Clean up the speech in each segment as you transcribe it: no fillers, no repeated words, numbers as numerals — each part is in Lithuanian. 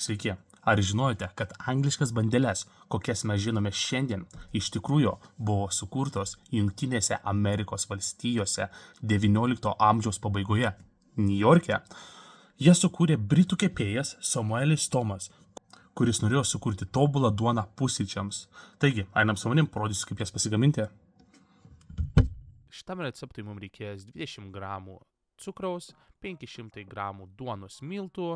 Sveiki. Ar žinojote, kad angliškas bandeles, kokias mes žinome šiandien, iš tikrųjų buvo sukurtos Jungtinėse Amerikos valstijose XIX amžiaus pabaigoje, Niujorke? Jas sukūrė britų kepėjas Samuelis Tomas, kuris norėjo sukurti tobulą duoną pusryčiams. Taigi, einam su manim, parodysiu, kaip jas pasigaminti. Šitam receptui mums reikės 20 gramų cukraus, 500 gramų duonos miltų,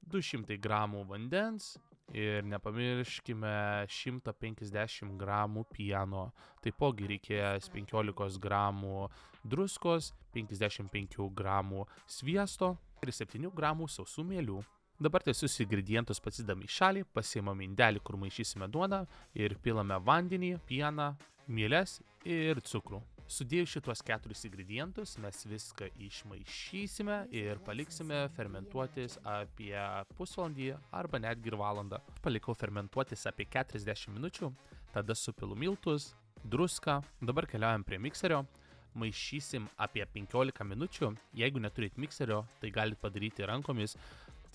200 gramų vandens ir nepamirškime 150 gramų pieno. Taipogi reikės 15 gramų druskos, 55 gramų sviesto ir 7 gramų sausų mielių. Dabar visus ingredientus pasidami į šalį, pasiimame indelį, kur maišysime duoną ir pilame vandenį, pieną, mieles ir cukrų. Sudėjus šitos 4 ingredientus mes viską išmaišysime ir paliksime fermentuotis apie pusvalandį arba netgi ir valandą. Palikau fermentuotis apie 40 minučių, tada supilu miltus, druską. Dabar keliaujam prie mikserio. Maišysim apie 15 minučių. Jeigu neturit mikserio, tai galite padaryti rankomis.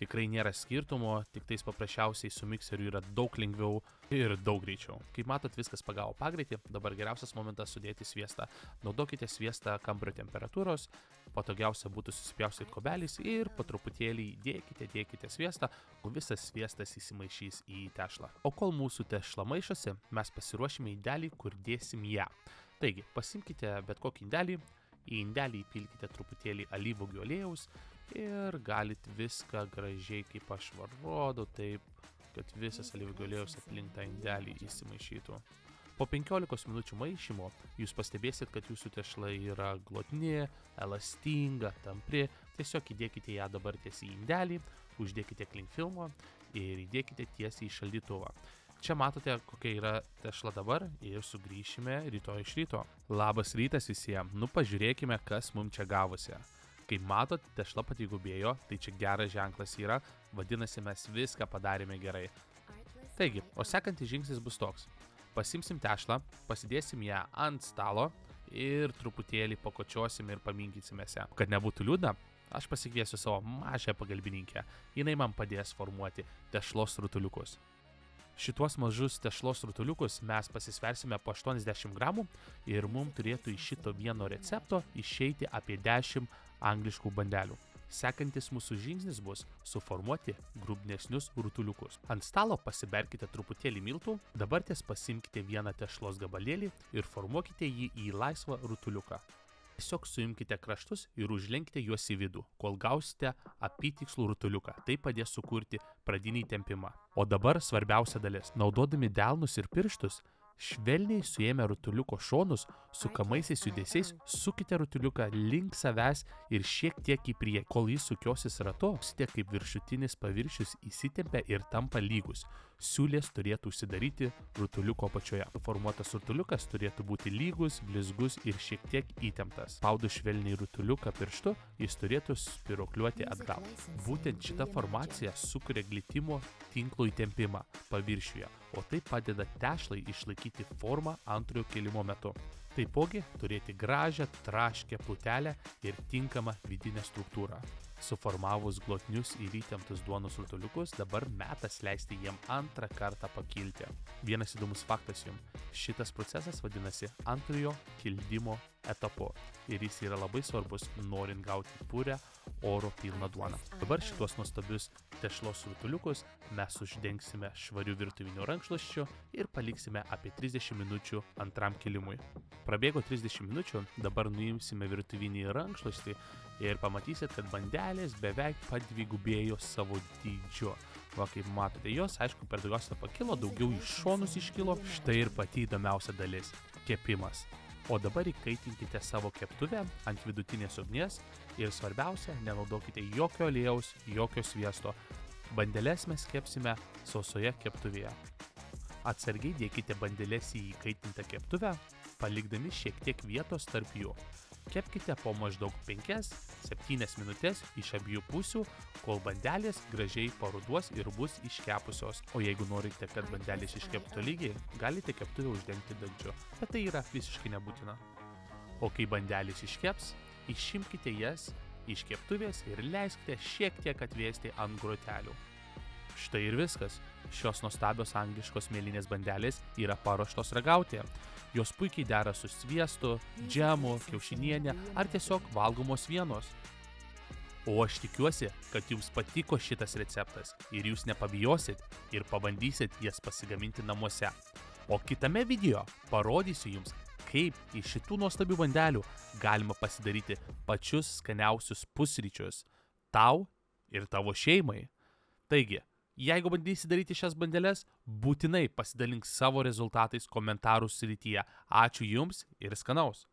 Tikrai nėra skirtumo, tik tais paprasčiausiai su mikseriu yra daug lengviau ir daug greičiau. Kaip matot, viskas pagavo pagreitį, dabar geriausias momentas sudėti sviestą. Naudokite sviestą kambario temperatūros, patogiausia būtų susipjaustyti kobeliais ir po truputėlį dėkite sviestą, o visas sviestas įsimaišys į tešlą. O kol mūsų tešla maišosi, mes pasiruošime indelį, kur dėsim ją. Taigi, pasimkite bet kokį indelį, į indelį įpilkite truputėlį alyvuogių aliejaus, ir galit viską gražiai, kaip aš rodau, taip, kad visas alyvuogių aliejus aplink tą indelį įsimaišytų. Po 15 minučių maišymo jūs pastebėsit, kad jūsų tešla yra glotni, elastinga, tampri. Tiesiog įdėkite ją dabar tiesiai į indelį, uždėkite klinkfilmo ir įdėkite tiesiai į šaldytuvą. Čia matote, kokia yra tešla dabar ir sugrįšime rytoj iš ryto. Labas rytas visiems, pažiūrėkime, kas mums čia gavosi. Kaip matot, tešla patigubėjo, tai čia geras ženklas yra, vadinasi, mes viską padarėme gerai. Taigi, o sekantis žingsnis bus toks. Pasimsim tešlą, pasidėsim ją ant stalo ir truputėlį pakočiosim ir paminkysimės ją. Kad nebūtų liūdna, aš pasikviesiu savo mažą pagalbininkę. Jinai man padės formuoti tešlos rutuliukus. Šituos mažus tešlos rutuliukus mes pasisversime po 80 gramų ir mums turėtų iš šito vieno recepto išeiti apie 10 angliškų bandelių. Sekantis mūsų žingsnis bus suformuoti grubnesnius rutuliukus. Ant stalo pasiberkite truputėlį miltų, dabar ties pasimkite vieną tešlos gabalėlį ir formuokite jį į laisvą rutuliuką. Tiesiog suimkite kraštus ir užlenkite juos į vidų, kol gausite apytikslų rutuliuką. Tai padės sukurti pradinį tempimą. O dabar svarbiausia dalis. Naudodami delnus ir pirštus, švelniai suėmę rutuliuko šonus, sukamaisiais judesiais sukite rutuliuką link savęs ir šiek tiek į priekį. Kol jis sukiosis ratu, matysite, kaip viršutinis paviršius įsitempia ir tampa lygus. Siūlės turėtų užsidaryti rutuliuko apačioje. Formuotas rutuliukas turėtų būti lygus, blizgus ir šiek tiek įtemptas. Spaudu švelniai rutuliuką pirštu, jis turėtų spirokliuoti atgal. Būtent šita formacija sukuria glitimo tinklo įtempimą paviršiuje, o tai padeda tešlai išlaikyti formą antrojo kėlimo metu. Taipogi turėti gražią, traškią plutelę ir tinkamą vidinę struktūrą. Suformavus glotnius ir įtemptus duonos rutuliukus, dabar metas leisti jiem antrą kartą pakilti. Vienas įdomus faktas jums. Šitas procesas vadinasi antrojo kildimo etapu ir jis yra labai svarbus, norint gauti purę oro pilną duoną. Dabar šitos nuostabius tešlos rutuliukus mes uždengsime švariu virtuviniu rankšluosčiu ir paliksime apie 30 minučių antram kilimui. Prabėgo 30 minučių, dabar nuimsime virtuvinį rankšluostį ir pamatysit, kad bandelės beveik padvigubėjo savo dydžiu. Va, kaip matote, jos, aišku, per daugiausia pakilo, daugiau iš šonus iškilo. Štai ir pati įdomiausia dalis – kepimas. O dabar įkaitinkite savo keptuvę ant vidutinės ugnies ir svarbiausia, nenaudokite jokio aliejaus, jokio sviesto. Bandeles mes kepsime sausoje keptuvėje. Atsargiai dėkite bandeles į įkaitintą keptuvę, palikdami šiek tiek vietos tarp jų. Kepkite po maždaug 5-7 minutės iš abiejų pusių, kol bandelės gražiai paruduos ir bus iškepusios. O jeigu norite, kad bandelės iškeptų lygiai, galite keptuvę uždengti dangčiu, bet tai yra visiškai nebūtina. O kai bandelės iškeps, išimkite jas iš keptuvės ir leiskite šiek tiek atvėsti ant grotelių. Štai ir viskas. Šios nuostabios angliškos mėlynės bandelės yra paruoštos ragauti. Jos puikiai dera su sviestu, džemu, kiaušinienė ar tiesiog valgomos vienos. O aš tikiuosi, kad jums patiko šitas receptas ir jūs nepabijosit ir pabandysit jas pasigaminti namuose. O kitame video parodysiu jums, kaip iš šitų nuostabių bandelių galima pasidaryti pačius skaniausius pusryčius tau ir tavo šeimai. Taigi, jeigu bandysi daryti šias bandeles, būtinai pasidalink savo rezultatais komentarų srityje. Ačiū jums ir skanaus.